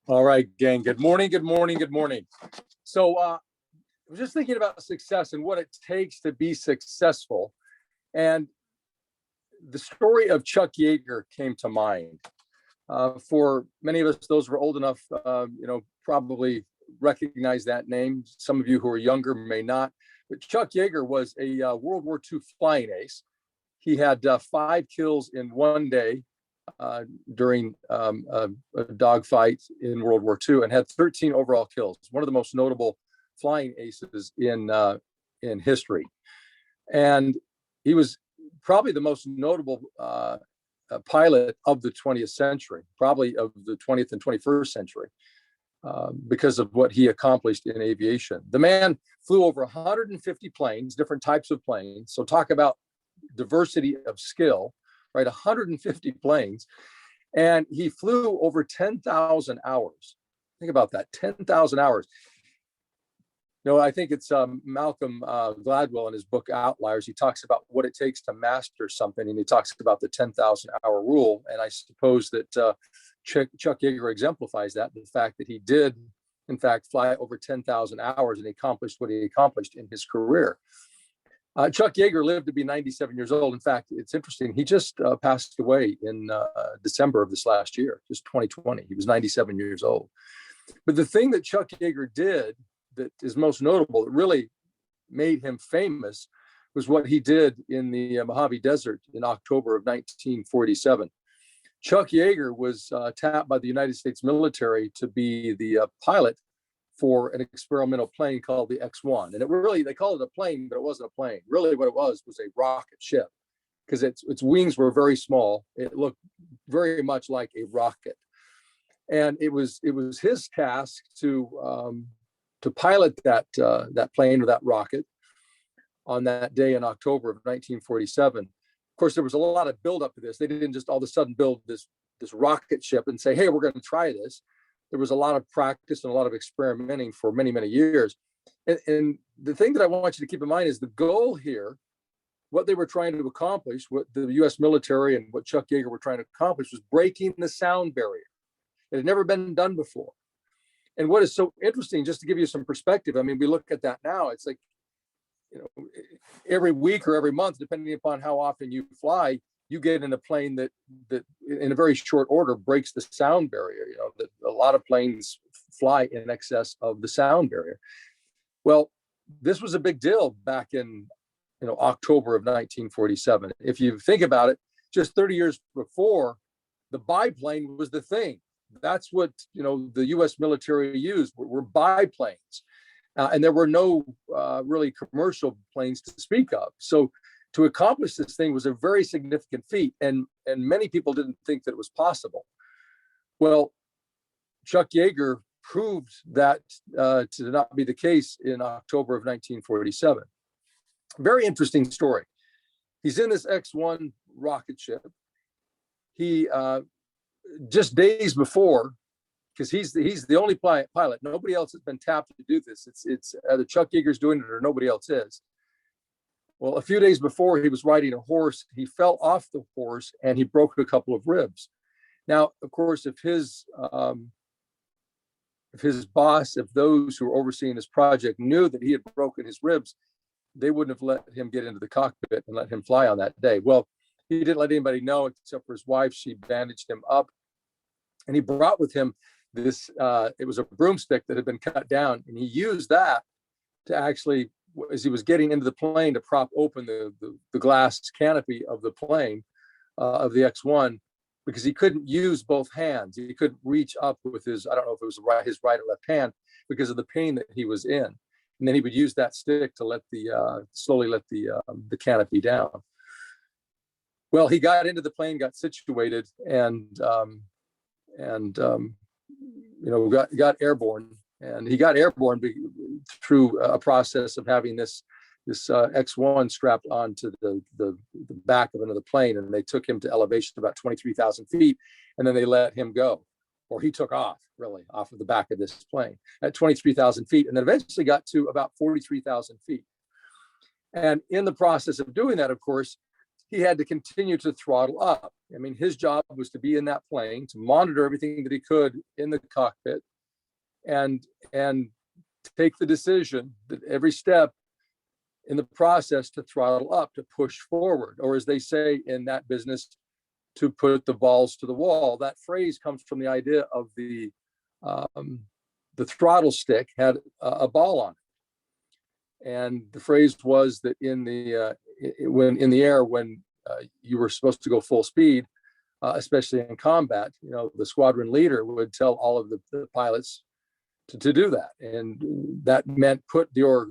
All right, gang. Good morning. Good morning. Good morning. So I was just thinking about success and what it takes to be successful. And the story of Chuck Yeager came to mind. For many of us, those who are old enough, probably recognize that name. Some of you who are younger may not. But Chuck Yeager was a World War II flying ace. He had 5 kills in one day during a dogfight in World War II, and had 13 overall kills. One of the most notable flying aces in history, and he was probably the most notable pilot of the 20th century, probably of the 20th and 21st century, because of what he accomplished in aviation. The man flew over 150 planes, different types of planes. So talk about diversity of skill. Right, 150 planes, and he flew over 10,000 hours. Think about that, 10,000 hours. I think it's Malcolm Gladwell in his book Outliers. He talks about what it takes to master something, and he talks about the 10,000 hour rule. And I suppose that Chuck Yeager exemplifies that, the fact that he did, in fact, fly over 10,000 hours and accomplished what he accomplished in his career. Chuck Yeager lived to be 97 years old. In fact, it's interesting. He just passed away in December of this last year, just 2020. He was 97 years old. But the thing that Chuck Yeager did that is most notable, that really made him famous, was what he did in the Mojave Desert in October of 1947. Chuck Yeager was tapped by the United States military to be the pilot for an experimental plane called the X-1. And they called it a plane, but it wasn't a plane. Really what it was a rocket ship, because its wings were very small. It looked very much like a rocket. And it was his task to pilot that plane, or that rocket, on that day in October of 1947. Of course, there was a lot of buildup to this. They didn't just all of a sudden build this rocket ship and say, hey, we're going to try this. There was a lot of practice and a lot of experimenting for many, many years. And the thing that I want you to keep in mind is the goal here, what they were trying to accomplish, what the U.S. military and what Chuck Yeager were trying to accomplish, was breaking the sound barrier. It had never been done before. And what is so interesting, just to give you some perspective, I mean, we look at that now, it's like, every week or every month, depending upon how often you fly, you get in a plane that in a very short order breaks the sound barrier. That a lot of planes fly in excess of the sound barrier. Well, this was a big deal back in October of 1947. If you think about it, just 30 years before, the biplane was the thing. That's what the U.S. military used were biplanes, and there were no really commercial planes to speak of. So to accomplish this thing was a very significant feat, and many people didn't think that it was possible. Well, Chuck Yeager proved that to not be the case in October of 1947. Very interesting story. He's in this X-1 rocket ship. He just days before, because he's the only pilot. Nobody else has been tapped to do this. It's either Chuck Yeager's doing it or nobody else is. Well, a few days before, he was riding a horse. He fell off the horse and he broke a couple of ribs. Now, of course, if his boss, if those who were overseeing this project knew that he had broken his ribs, they wouldn't have let him get into the cockpit and let him fly on that day. Well, he didn't let anybody know except for his wife. She bandaged him up, and he brought with him this, it was a broomstick that had been cut down, and he used that to actually, as he was getting into the plane, to prop open the glass canopy of the plane, of the X-1, because he couldn't use both hands. He couldn't reach up with his, I don't know if it was his right or left hand, because of the pain that he was in. And then he would use that stick to slowly let the canopy down. Well, he got into the plane, got situated, and got airborne. And he got airborne through a process of having this X-1 strapped onto the back of another plane, and they took him to elevation about 23,000 feet, and then they let him go, or he took off of the back of this plane at 23,000 feet, and then eventually got to about 43,000 feet. And in the process of doing that, of course, he had to continue to throttle up. I mean, his job was to be in that plane, to monitor everything that he could in the cockpit, and take the decision that every step in the process to throttle up, to push forward, or as they say in that business, to put the balls to the wall. That phrase comes from the idea of the throttle stick had a ball on it, and the phrase was that in the air, when you were supposed to go full speed, especially in combat, the squadron leader would tell all of the pilots to do that, and that meant put your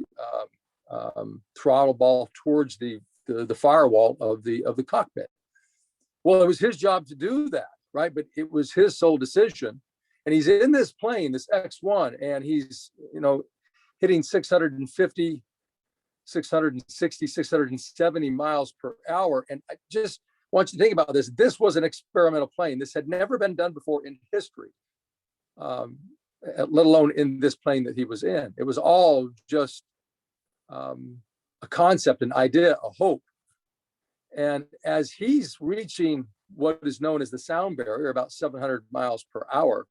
throttle ball towards the firewall of the cockpit. Well, it was his job to do that, right? But it was his sole decision. And he's in this plane, this X-1, and he's, hitting 650, 660, 670 miles per hour. And I just want you to think about this. This was an experimental plane. This had never been done before in history, let alone in this plane that he was in. It was all just a concept, an idea, a hope. And as he's reaching what is known as the sound barrier, about 700 miles per hour,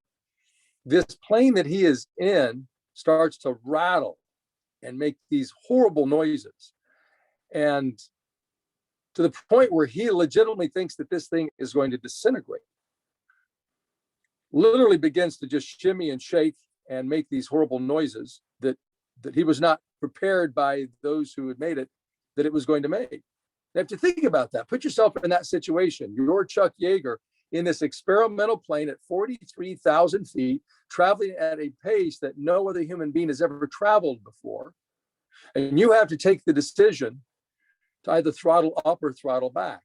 this plane that he is in starts to rattle and make these horrible noises. And to the point where he legitimately thinks that this thing is going to disintegrate. Literally begins to just shimmy and shake and make these horrible noises that he was not prepared by those who had made it, that it was going to make. You have to think about that. Put yourself in that situation. You're Chuck Yeager in this experimental plane at 43,000 feet, traveling at a pace that no other human being has ever traveled before. And you have to take the decision to either throttle up or throttle back.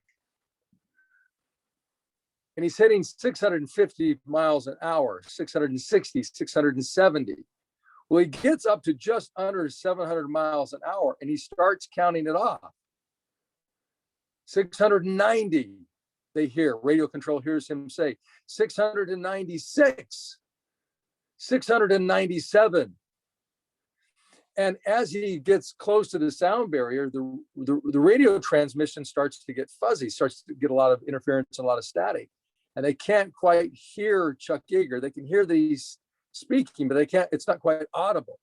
And he's hitting 650 miles an hour, 660, 670. Well, he gets up to just under 700 miles an hour and he starts counting it off. 690, they hear, radio control hears him say, 696, 697. And as he gets close to the sound barrier, the radio transmission starts to get fuzzy, starts to get a lot of interference and a lot of static. And they can't quite hear Chuck Yeager. They can hear that he's speaking, but it's not quite audible.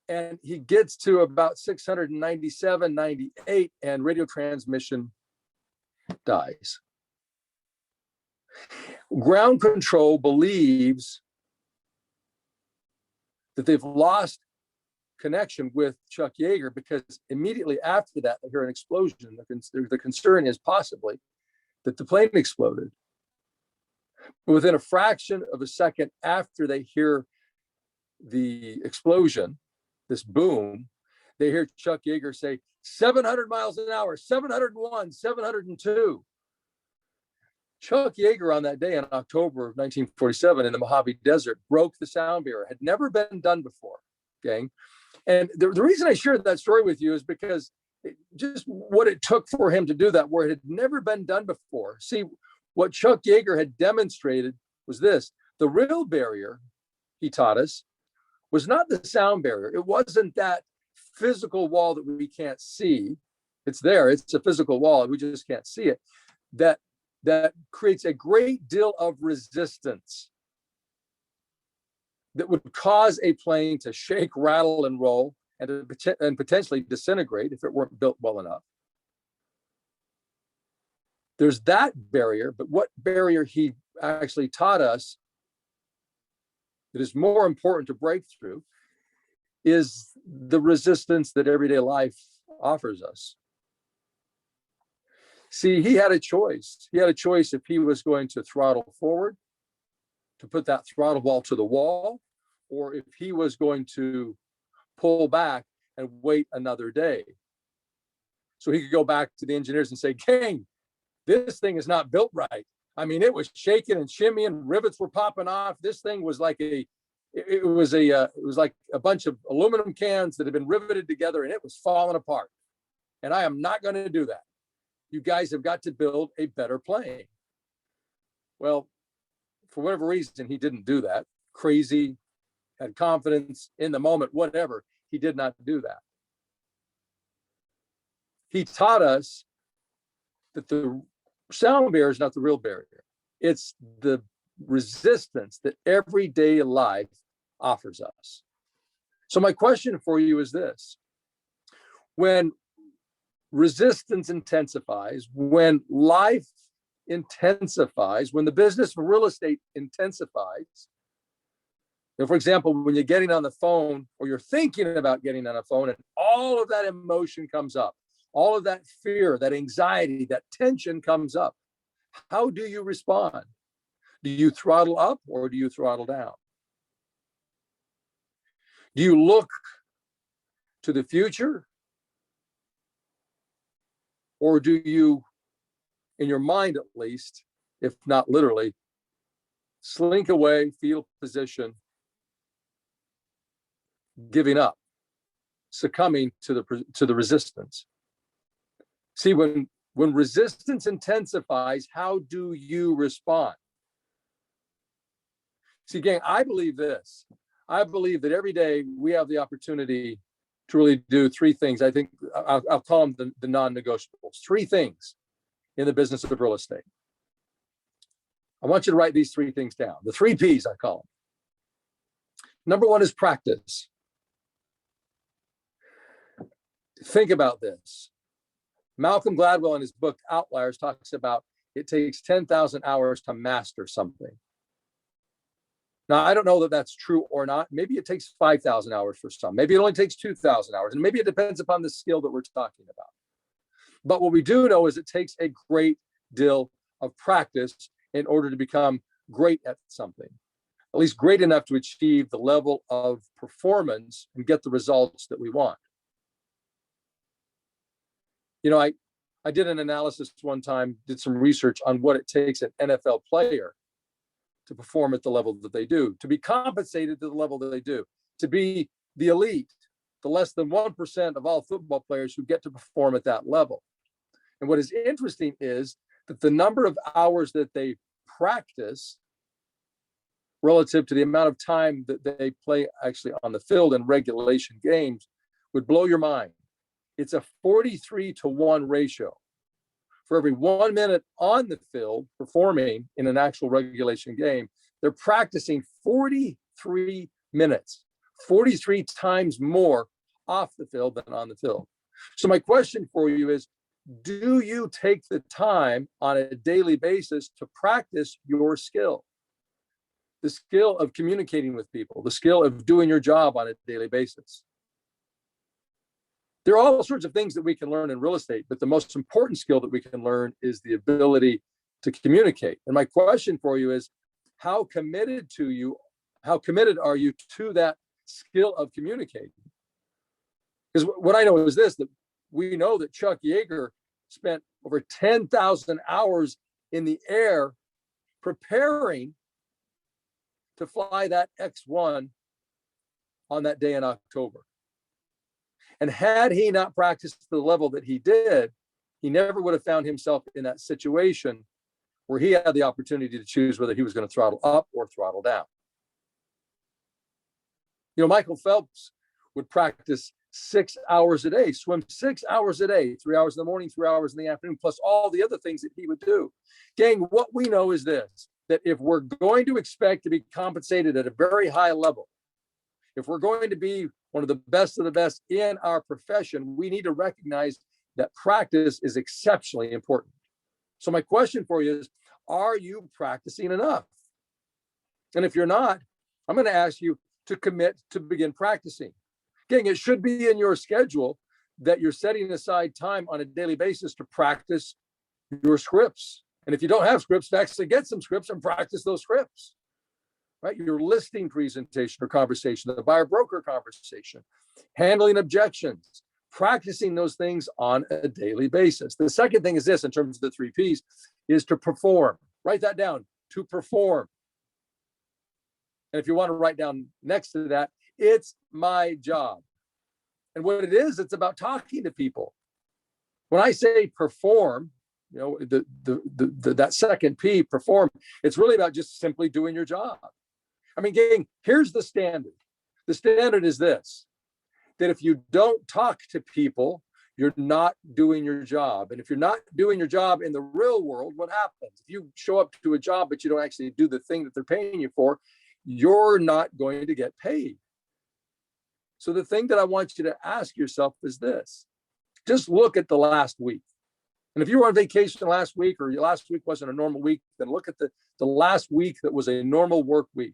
And he gets to about 697, 98, and radio transmission dies. Ground control believes that they've lost connection with Chuck Yeager because immediately after that, they hear an explosion. The concern is possibly that the plane exploded. Within a fraction of a second after they hear the explosion, this boom, they hear Chuck Yeager say 700 miles an hour, 701, 702. Chuck Yeager on that day in October of 1947 in the Mojave Desert broke the sound barrier. Had never been done before, gang. And the reason I shared that story with you is because just what it took for him to do that, where it had never been done before. See, what Chuck Yeager had demonstrated was this: the real barrier, he taught us, was not the sound barrier. It wasn't that physical wall that we can't see. It's there. It's a physical wall. We just can't see it. That creates a great deal of resistance that would cause a plane to shake, rattle, and roll, and potentially disintegrate if it weren't built well enough. There's that barrier, but what barrier he actually taught us that is more important to break through is the resistance that everyday life offers us. See, he had a choice. He had a choice if he was going to throttle forward, to put that throttle ball to the wall, or if he was going to pull back and wait another day. So he could go back to the engineers and say, gang, this thing is not built right. I mean, it was shaking and shimmying, rivets were popping off. This thing was like it was like a bunch of aluminum cans that had been riveted together and it was falling apart. And I am not going to do that. You guys have got to build a better plane. Well, for whatever reason, he didn't do that. Crazy, had confidence in the moment, whatever. He did not do that. he taught us that the sound barrier is not the real barrier. It's the resistance that everyday life offers us. So my question for you is this: when resistance intensifies, when life intensifies, when the business of real estate intensifies, for example, when you're getting on the phone or you're thinking about getting on a phone and all of that emotion comes up, all of that fear, that anxiety, that tension comes up, how do you respond? Do you throttle up or do you throttle down? Do you look to the future? Or do you, in your mind at least, if not literally, slink away, fetal position, giving up, succumbing to the resistance? See, when resistance intensifies, how do you respond? See, gang, I believe this. I believe that every day we have the opportunity to really do three things. I think I'll call them the non-negotiables. Three things in the business of real estate. I want you to write these three things down. The three P's, I call them. Number one is practice. Think about this. Malcolm Gladwell in his book Outliers talks about it takes 10,000 hours to master something. Now, I don't know that that's true or not. Maybe it takes 5,000 hours for some. Maybe it only takes 2,000 hours. And maybe it depends upon the skill that we're talking about. But what we do know is it takes a great deal of practice in order to become great at something, at least great enough to achieve the level of performance and get the results that we want. You know, I did an analysis one time, did some research on what it takes an NFL player to perform at the level that they do, to be compensated to the level that they do, to be the elite, the less than 1% of all football players who get to perform at that level. And what is interesting is that the number of hours that they practice relative to the amount of time that they play actually on the field in regulation games would blow your mind. It's a 43-to-1 ratio. For every 1 minute on the field performing in an actual regulation game, they're practicing 43 minutes, 43 times more off the field than on the field. So my question for you is, do you take the time on a daily basis to practice your skill? The skill of communicating with people, the skill of doing your job on a daily basis. There are all sorts of things that we can learn in real estate, but the most important skill that we can learn is the ability to communicate. And my question for you is, how committed are you to that skill of communicating? Because what I know is this, that we know that Chuck Yeager spent over 10,000 hours in the air preparing to fly that X-1 on that day in October. And had he not practiced to the level that he did, he never would have found himself in that situation where he had the opportunity to choose whether he was going to throttle up or throttle down. You know, Michael Phelps would practice 6 hours a day, swim 6 hours a day, 3 hours in the morning, 3 hours in the afternoon, plus all the other things that he would do. Gang, what we know is this, that if we're going to expect to be compensated at a very high level, if we're going to be one of the best in our profession, we need to recognize that practice is exceptionally important. So my question for you is, are you practicing enough? And if you're not, I'm going to ask you to commit to begin practicing. Gang, it should be in your schedule that you're setting aside time on a daily basis to practice your scripts. And if you don't have scripts, to actually get some scripts and practice those scripts. Right? Your listing presentation or conversation, the buyer broker conversation, handling objections, practicing those things on a daily basis. The second thing is this, in terms of the three P's, is to perform. Write that down, to perform. And if you want to write down next to that, it's my job. And what it is, it's about talking to people. When I say perform, you know, that second P, perform, it's really about just simply doing your job. I mean, gang, here's the standard. The standard is this, that if you don't talk to people, you're not doing your job. And if you're not doing your job in the real world, what happens? If you show up to a job, but you don't actually do the thing that they're paying you for, you're not going to get paid. So the thing that I want you to ask yourself is this. Just look at the last week. And if you were on vacation last week, or your last week wasn't a normal week, then look at the last week that was a normal work week.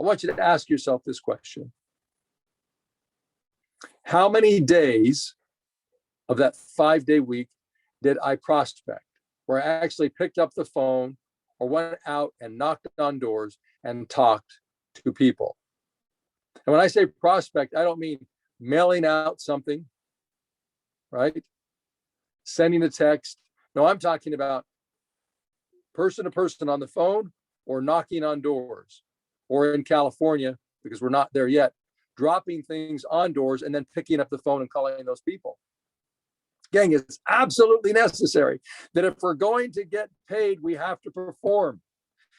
I want you to ask yourself this question. How many days of that 5-day week did I prospect, where I actually picked up the phone or went out and knocked on doors and talked to people? And when I say prospect, I don't mean mailing out something, right? Sending a text. No, I'm talking about person to person on the phone, or knocking on doors, or in California, because we're not there yet, dropping things on doors and then picking up the phone and calling those people. Gang, it's absolutely necessary that if we're going to get paid, we have to perform.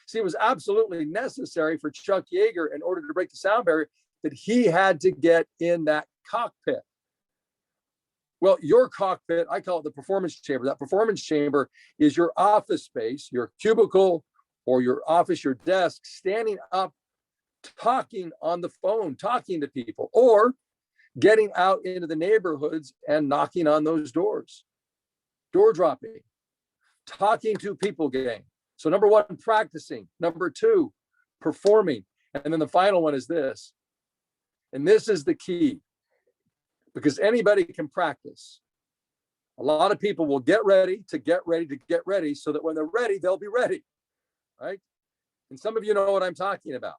See, it was absolutely necessary for Chuck Yeager, in order to break the sound barrier, that he had to get in that cockpit. Well, your cockpit, I call it the performance chamber. That performance chamber is your office space, your cubicle, or your office, your desk, standing up, talking on the phone, talking to people, or getting out into the neighborhoods and knocking on those doors, door dropping, talking to people, gang. So number one, practicing. Number two, performing. And then the final one is this. And this is the key, because anybody can practice. A lot of people will get ready, so that when they're ready, they'll be ready, right? And some of you know what I'm talking about.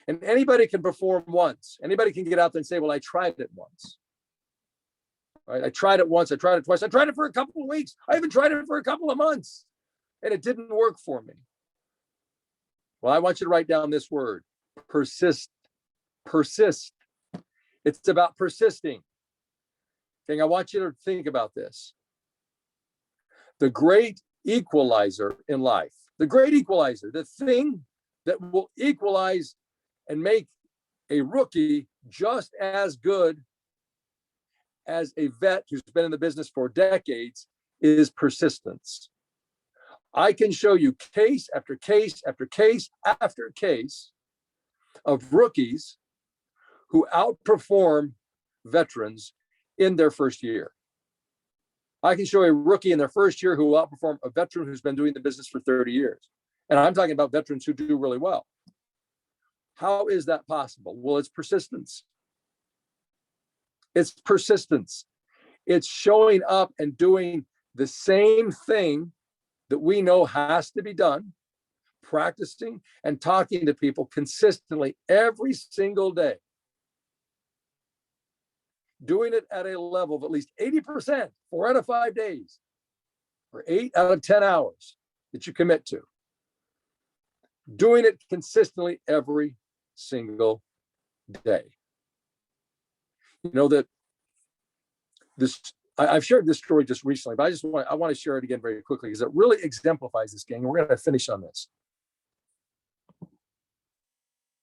And anybody can perform once. Anybody can get out there and say, well, I tried it once. Right? I tried it once. I tried it twice. I tried it for a couple of weeks. I even tried it for a couple of months. And it didn't work for me. Well, I want you to write down this word. Persist. Persist. It's about persisting. Okay, I want you to think about this. The great equalizer in life. The great equalizer. The thing that will equalize and make a rookie just as good as a vet who's been in the business for decades is persistence. I can show you case after case after case after case of rookies who outperform veterans in their first year. I can show a rookie in their first year who will outperform a veteran who's been doing the business for 30 years. And I'm talking about veterans who do really well. How is that possible? Well, it's persistence. It's persistence. It's showing up and doing the same thing that we know has to be done, practicing and talking to people consistently every single day. Doing it at a level of at least 80%, 4 out of 5 days, or 8 out of 10 hours that you commit to. Doing it consistently every single day. You know that this, I've shared this story just recently, but I want to share it again very quickly because it really exemplifies this, gang. We're going to finish on this.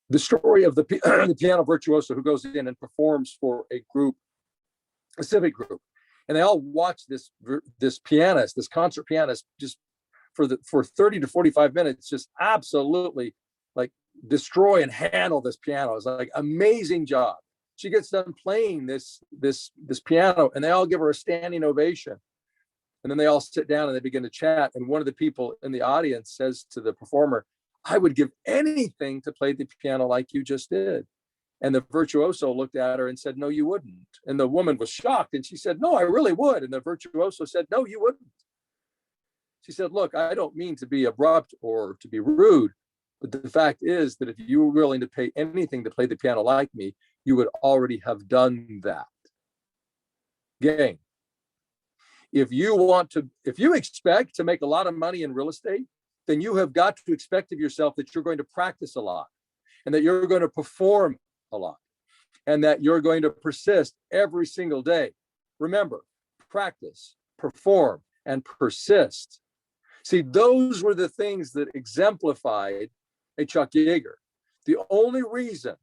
The story of the piano virtuoso who goes in and performs for a group, a civic group, and they all watch this pianist, this concert pianist, just for 30 to 45 minutes, just absolutely like destroy and handle this piano. It's like amazing job. She gets done playing this piano, and they all give her a standing ovation. And then they all sit down and they begin to chat. And one of the people in the audience says to the performer, "I would give anything to play the piano like you just did." And the virtuoso looked at her and said, "No, you wouldn't." And the woman was shocked, and she said, "No, I really would." And the virtuoso said, "No, you wouldn't." She said, "Look, I don't mean to be abrupt or to be rude, but the fact is that if you were willing to pay anything to play the piano like me, you would already have done that." Gang, if you expect to make a lot of money in real estate, then you have got to expect of yourself that you're going to practice a lot, and that you're going to perform a lot, and that you're going to persist every single day. Remember, practice, perform, and persist. See, those were the things that exemplified a Chuck Yeager. The only reason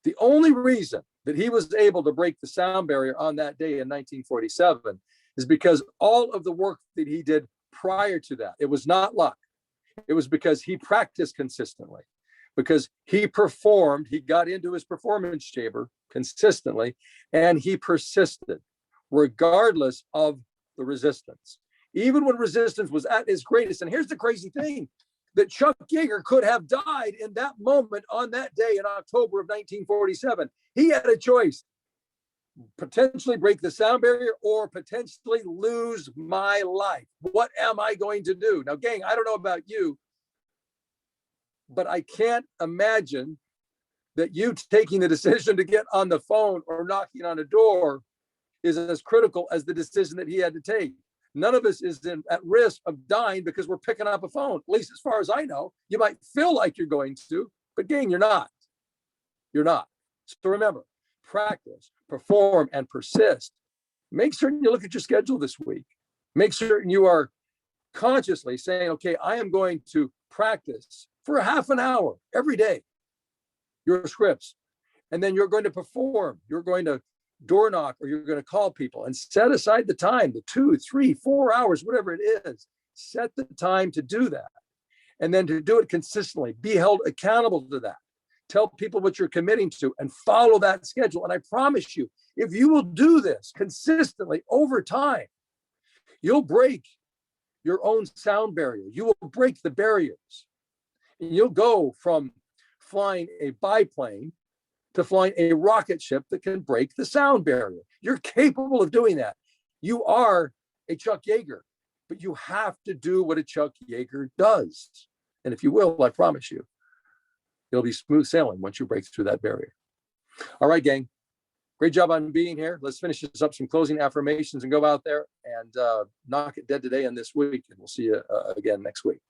The only reason that he was able to break the sound barrier on that day in 1947 is because all of the work that he did prior to that, it was not luck. It was because he practiced consistently, because he performed, he got into his performance chamber consistently, and he persisted regardless of the resistance. Even when resistance was at its greatest. And here's the crazy thing, that Chuck Yeager could have died in that moment on that day in October of 1947. He had a choice: potentially break the sound barrier or potentially lose my life. What am I going to do? Now, gang, I don't know about you, but I can't imagine that you taking the decision to get on the phone or knocking on a door is as critical as the decision that he had to take. None of us is at risk of dying because we're picking up a phone. At least as far as I know. You might feel like you're going to, but gang, you're not. You're not. So remember, practice, perform, and persist. Make certain you look at your schedule this week. Make certain you are consciously saying, okay, I am going to practice for a half an hour every day your scripts. And then you're going to perform. You're going to door knock, or you're going to call people, and set aside the time, the 2, 3, 4 hours, whatever it is. Set the time to do that. And then to do it consistently, be held accountable to that. Tell people what you're committing to and follow that schedule. And I promise you, if you will do this consistently over time, you'll break your own sound barrier. You will break the barriers. And you'll go from flying a biplane to flying a rocket ship that can break the sound barrier. You're capable of doing that. You are a Chuck Yeager, but you have to do what a Chuck Yeager does. And if you will, I promise you, it'll be smooth sailing once you break through that barrier. All right, gang. Great job on being here. Let's finish this up, some closing affirmations, and go out there and knock it dead today and this week. And we'll see you again next week.